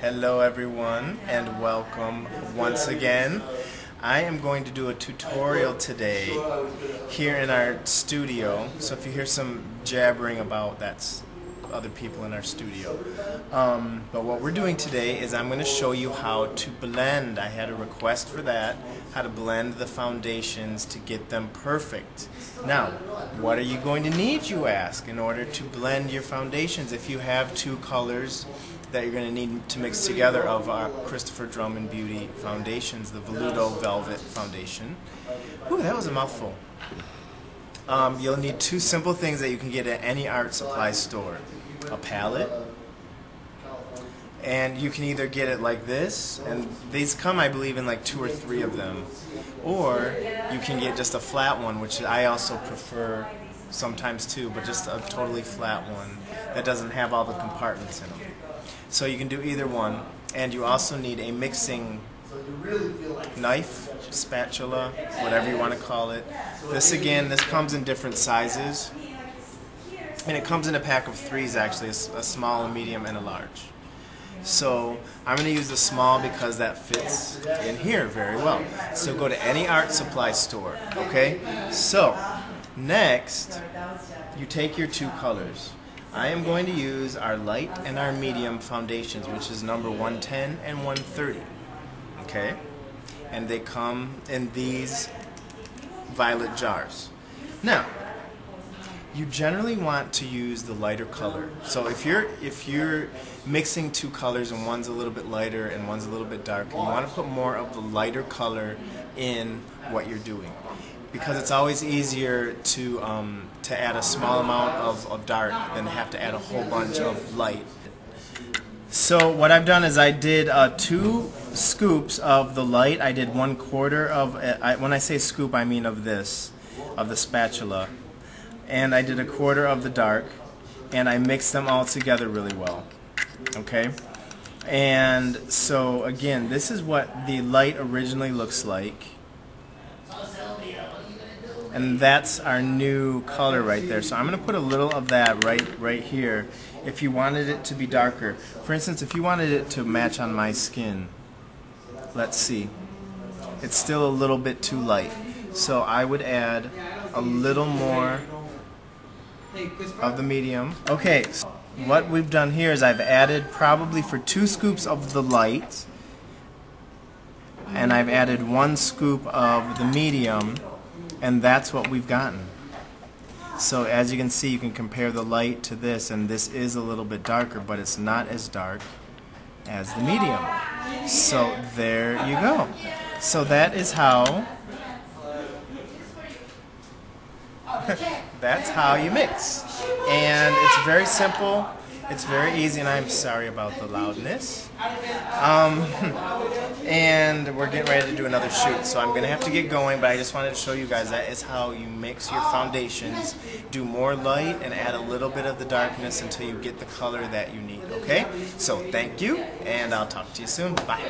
Hello everyone and welcome once again. I am going to do a tutorial today here in our studio. So if you hear some jabbering about, that's other people in our studio. But what we're doing today is I'm going to show you how to blend. I had a request for that, how to blend the foundations to get them perfect. Now, what are you going to need, you ask, in order to blend your foundations if you have two colors that you're going to need to mix together of our Christopher Drummond Beauty foundations, the Veludo Velvet Foundation. Ooh, that was a mouthful. You'll need two simple things that you can get at any art supply store. A palette, and you can either get it like this, and these come, I believe, in like 2 or 3 of them, or you can get just a flat one, which I also prefer sometimes too, but just a totally flat one that doesn't have all the compartments in them. So you can do either one, and you also need a mixing knife, spatula, whatever you want to call it. This comes in different sizes, and it comes in a pack of 3s actually, a small, a medium, and a large. So I'm going to use the small because that fits in here very well. So go to any art supply store, okay? So next, you take your 2 colors. I am going to use our light and our medium foundations, which is number 110 and 130. Okay? And they come in these violet jars. Now, you generally want to use the lighter color. So if you're mixing 2 colors and one's a little bit lighter and one's a little bit darker, you want to put more of the lighter color in what you're doing, because it's always easier to add a small amount of dark than to have to add a whole bunch of light. So what I've done is I did 2 scoops of the light. I did 1/4 of, when I say scoop I mean of this, of the spatula, and I did 1/4 of the dark, and I mixed them all together really well. Okay? And so again, this is what the light originally looks like. And that's our new color right there. So I'm going to put a little of that right here if you wanted it to be darker. For instance, if you wanted it to match on my skin, let's see, it's still a little bit too light. So I would add a little more of the medium. Okay, so what we've done here is I've added probably for 2 scoops of the light, and I've added 1 scoop of the medium, and that's what we've gotten. So as you can see, you can compare the light to this, and this is a little bit darker, but it's not as dark as the medium. So there you go. So that is how that's how you mix. And it's very simple, it's very easy, and I'm sorry about the loudness. And we're getting ready to do another shoot, so I'm going to have to get going, but I just wanted to show you guys that is how you mix your foundations. Do more light and add a little bit of the darkness until you get the color that you need, okay? So thank you, and I'll talk to you soon. Bye.